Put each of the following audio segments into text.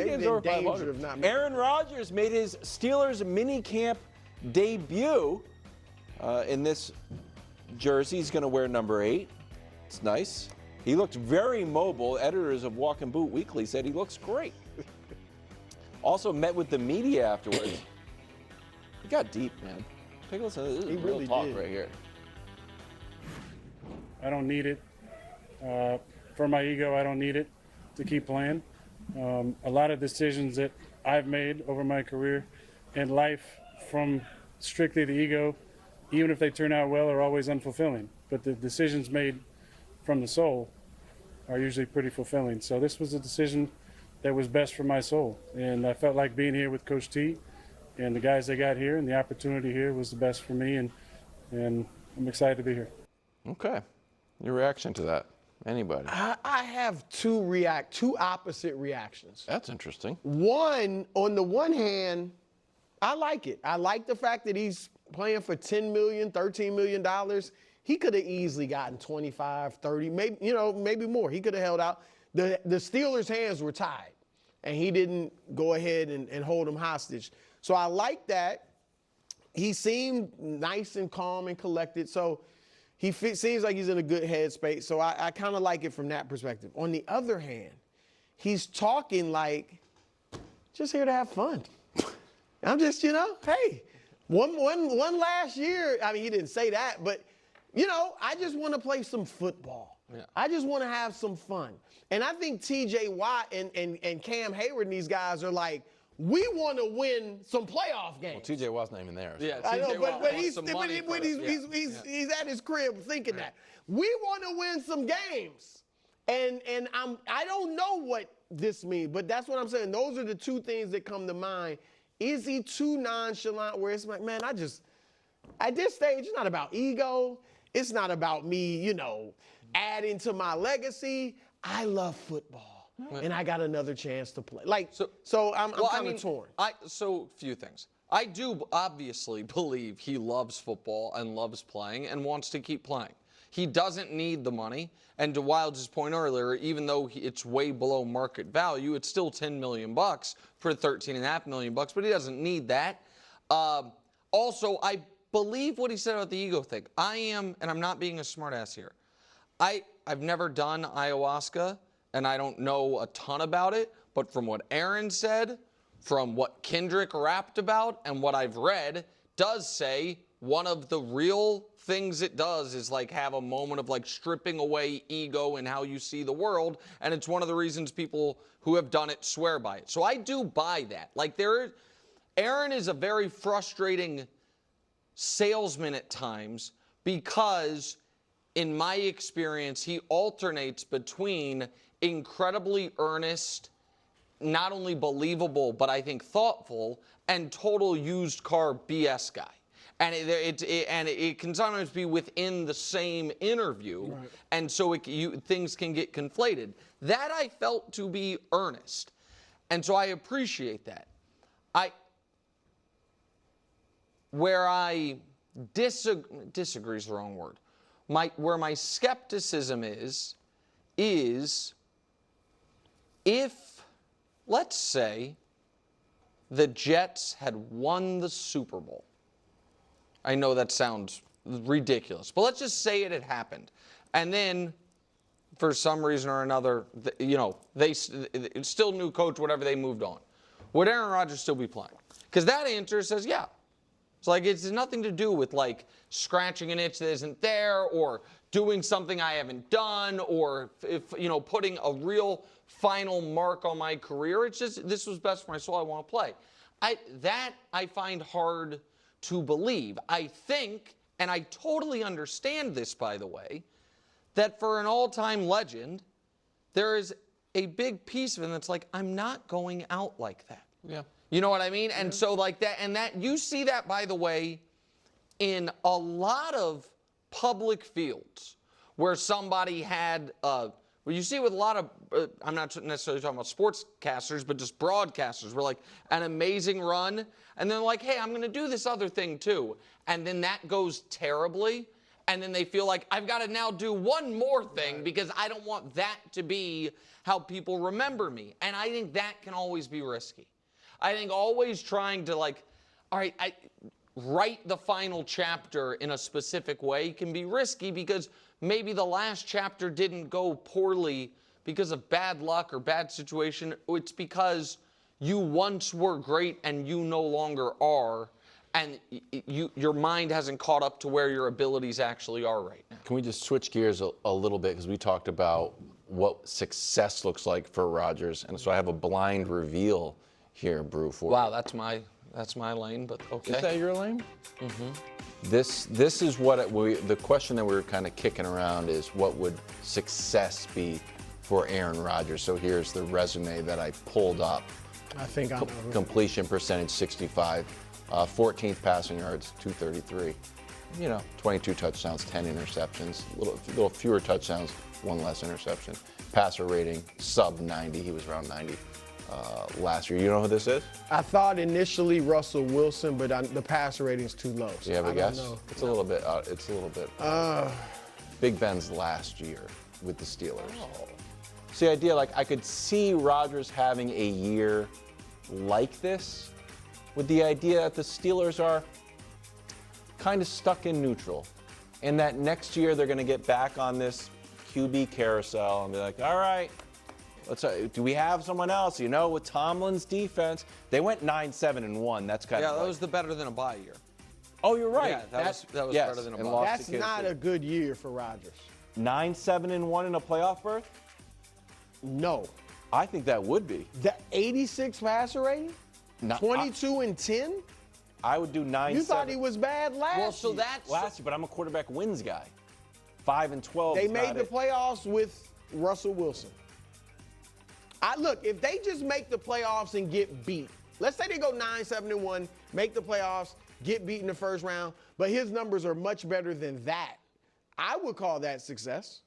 games over 500. Aaron Rodgers made his Steelers minicamp debut in this jersey. He's going to wear number 8. It's nice. He looked very mobile. Editors of Walk and Boot Weekly said he looks great. Also met with the media afterwards. He got deep, man. Take a listen. This is real really talk right here. I don't need it. For my ego, I don't need it to keep playing. A lot of decisions that I've made over my career and life from strictly the ego, even if they turn out well, are always unfulfilling. But the decisions made from the soul are usually pretty fulfilling. So this was a decision that was best for my soul. And I felt like being here with Coach T and the guys they got here and the opportunity here was the best for me. And I'm excited to be here. Okay. Your reaction to that? Anybody? I have two opposite reactions. That's interesting. One, on the one hand, I like it. I like the fact that he's playing for $10 million, $13 million. He could have easily gotten 25, 30, maybe more. He could have held out. The Steelers' hands were tied, and he didn't go ahead and hold them hostage. So I like that. He seemed nice and calm and collected. So he seems like he's in a good headspace. So I kind of like it from that perspective. On the other hand, he's talking like, just here to have fun. I'm just, hey, one last year. I mean, he didn't say that, but, I just want to play some football. Yeah. I just want to have some fun. And I think T.J. Watt and Cam Hayward and these guys are like, we want to win some playoff games. Well, T.J. Watt's not even there. So. Yeah, I know, but he's at his crib thinking that. We want to win some games. And I don't know what this means, but that's what I'm saying. Those are the two things that come to mind. Is he too nonchalant where it's like, man, at this stage, it's not about ego. It's not about me, adding to my legacy. I love football, and I got another chance to play. So I'm kind of torn. So few things. I do obviously believe he loves football and loves playing and wants to keep playing. He doesn't need the money. And to Wilds' point earlier, even though it's way below market value, it's still $10 million for $13.5 million, but he doesn't need that. Also, I believe what he said about the ego thing. And I'm not being a smartass here. I've never done ayahuasca, and I don't know a ton about it, but from what Aaron said, from what Kendrick rapped about, and what I've read, does say one of the real things it does is like have a moment of like stripping away ego and how you see the world, and it's one of the reasons people who have done it swear by it. So I do buy that. Aaron is a very frustrating salesman at times because, in my experience, he alternates between incredibly earnest, not only believable, but I think thoughtful, and total used car BS guy. And it can sometimes be within the same interview, right. And so things can get conflated. That I felt to be earnest, and so I appreciate that. Where I disagree is the wrong word. Where my skepticism is if, let's say, the Jets had won the Super Bowl. I know that sounds ridiculous, but let's just say it had happened. And then, for some reason or another, they still new coach, whatever, they moved on. Would Aaron Rodgers still be playing? Because that answer says, yeah. It's like it's nothing to do with like scratching an itch that isn't there or doing something I haven't done or putting a real final mark on my career. It's just this was best for my soul. I want to play. I find hard to believe. I think, and I totally understand this, by the way, that for an all-time legend, there is a big piece of it that's like, I'm not going out like that. Yeah. You know what I mean? And so like that, and that you see that, by the way, in a lot of public fields where somebody had, you see with a lot of, I'm not necessarily talking about sportscasters, but just broadcasters, where like an amazing run, and they're like, hey, I'm going to do this other thing too. And then that goes terribly, and then they feel like I've got to now do one more thing because I don't want that to be how people remember me. And I think that can always be risky. I think always trying to like, all right, write the final chapter in a specific way can be risky because maybe the last chapter didn't go poorly because of bad luck or bad situation. It's because you once were great and you no longer are, and your mind hasn't caught up to where your abilities actually are right now. Can we just switch gears a little bit, because we talked about what success looks like for Rodgers, and so I have a blind reveal here, Brew, for Wow, you. that's my lane, but okay. Is that your lane? Mm-hmm. This is what the question that we were kind of kicking around is, what would success be for Aaron Rodgers? So here's the resume that I pulled up. I think I know. Completion percentage 65, 14th passing yards 233. 22 touchdowns, 10 interceptions, little fewer touchdowns, one less interception. Passer rating sub 90. He was around 90 last year. You know who this is? I thought initially Russell Wilson, but the passer rating's too low. Do you have a guess? Know. It's a little bit. Big Ben's last year with the Steelers. Oh. See, the idea, like, I could see Rodgers having a year like this, with the idea that the Steelers are kind of stuck in neutral, and that next year they're going to get back on this QB carousel and be like, all right, do we have someone else? With Tomlin's defense, they went 9-7-1. That's kind of that was the better than a bye year. Oh, you're right. Yeah, that was yes, better than a and bye. lost That's to Kansas not City. a good year for Rodgers. 9-7-1 in a playoff berth? No. I think that would be. The 86 passer rating? Not- 22-10? I would do 9-7. You thought he was bad last Well, so year. that's last year, but I'm a quarterback wins guy. 5-12. They is made not the it. playoffs with Russell Wilson. Look, if they just make the playoffs and get beat, let's say they go 9-7-1, make the playoffs, get beat in the first round, but his numbers are much better than that, I would call that success.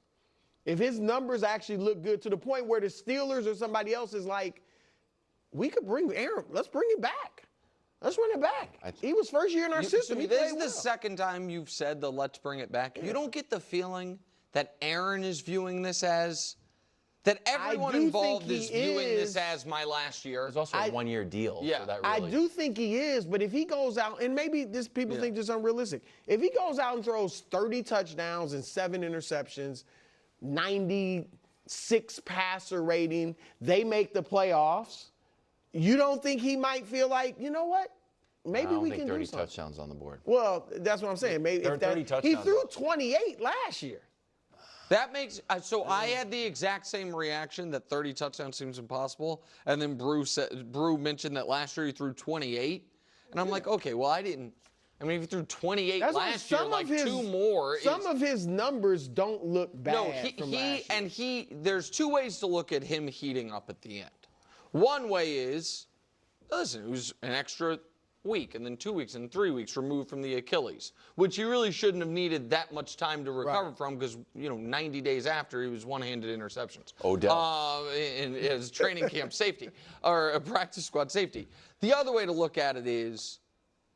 If his numbers actually look good to the point where the Steelers or somebody else is like, we could bring Aaron, let's bring him back. Let's run it back. He was first year in our system. He this played is well. the second time you've said the let's bring it back. You don't get the feeling that Aaron is viewing this as, that everyone do involved think is he viewing is. this as my last year. It was also a one-year deal. Yeah. So that I really, do think he is, but if he goes out, and maybe people think this is unrealistic, if he goes out and throws 30 touchdowns and 7 interceptions, 96 passer rating, they make the playoffs, you don't think he might feel like, you know what? Maybe I don't we think can 30 do something. touchdowns on the board. Well, that's what I'm saying. Maybe There are if that, 30 he touchdowns. threw 28 last year. That makes so I had the exact same reaction that 30 touchdowns seems impossible, and then Brew mentioned that last year he threw 28, and I'm like, okay, well if he threw 28 That's why last year, some like of his, 2 more. Some of his numbers don't look bad. No, from last year. there's 2 ways to look at him heating up at the end. One way is, listen, it was an extra week and then 2 weeks and 3 weeks removed from the Achilles, which he really shouldn't have needed that much time to recover from, because 90 days after he was one-handed interceptions. Odell. In his training camp safety or a practice squad safety. The other way to look at it is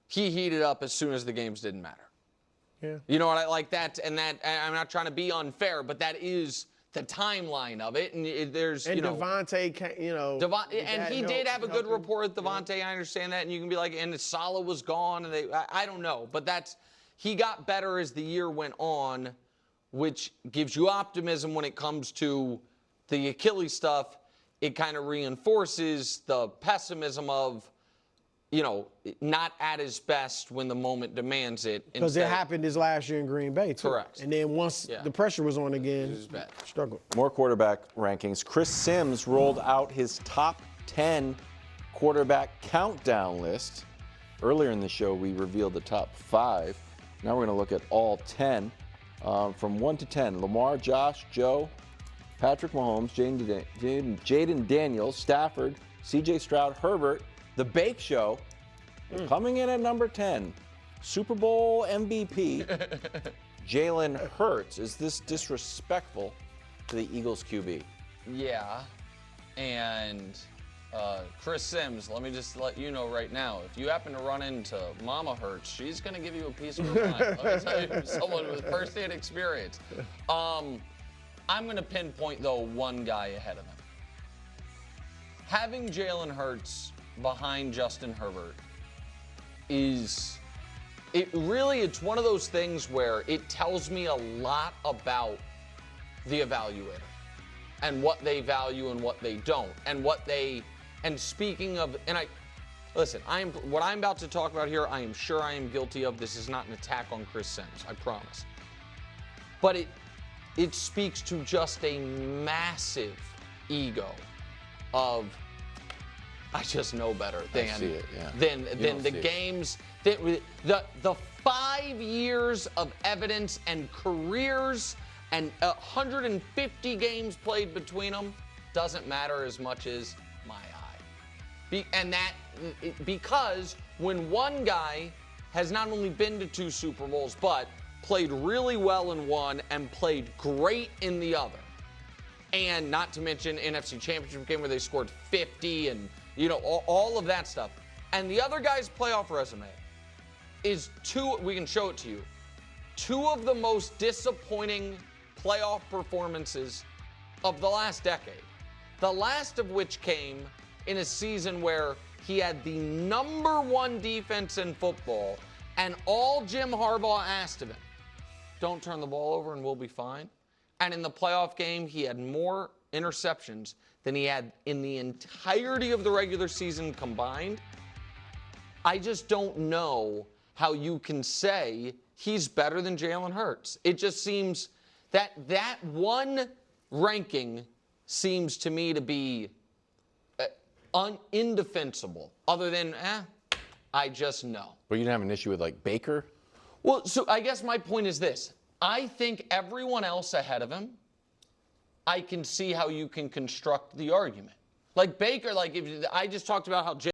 he heated up as soon as the games didn't matter. Yeah. You know what I like that, and I'm not trying to be unfair, but that is the timeline of it, and there's Devontae, and he did have a good rapport with Devontae. I understand that, and you can be like, and Salah was gone, and I don't know, but he got better as the year went on, which gives you optimism when it comes to the Achilles stuff. It kind of reinforces the pessimism of, not at his best when the moment demands it. Because it happened his last year in Green Bay, too. Correct. And then once the pressure was on again, struggled. More quarterback rankings. Chris Sims rolled out his top 10 quarterback countdown list. Earlier in the show, we revealed the top 5. Now we're going to look at all 10. From 1 to 10, Lamar, Josh, Joe, Patrick Mahomes, Jaden Daniels, Stafford, C.J. Stroud, Herbert, The Bake Show, coming in at number 10. Super Bowl MVP, Jalen Hurts. Is this disrespectful to the Eagles QB? Yeah, and Chris Sims, let me just let you know right now, if you happen to run into Mama Hurts, she's going to give you a piece of her mind. Let me tell you, someone with first-hand experience. I'm going to pinpoint, though, one guy ahead of him. Having Jalen Hurts behind Justin Herbert it's one of those things where it tells me a lot about the evaluator and what they value and what they don't, and speaking of, what I'm about to talk about here, I am sure I am guilty of. This is not an attack on Chris Sims, I promise. But it speaks to just a massive ego of, I just know better than the games, the 5 years of evidence and careers and 150 games played between them doesn't matter as much as my eye. Because when one guy has not only been to 2 Super Bowls, but played really well in one and played great in the other, and not to mention NFC Championship game where they scored 50 and all of that stuff, and the other guy's playoff resume is we can show it to you, 2 of the most disappointing playoff performances of the last decade. The last of which came in a season where he had the #1 defense in football, and all Jim Harbaugh asked of him, don't turn the ball over and we'll be fine. And in the playoff game, he had more interceptions than he had in the entirety of the regular season combined. I just don't know how you can say he's better than Jalen Hurts. It just seems that one ranking seems to me to be indefensible, other than, I just know. But you didn't have an issue with, like, Baker? Well, so I guess my point is this. I think everyone else ahead of him, I can see how you can construct the argument. Like Baker, if I just talked about how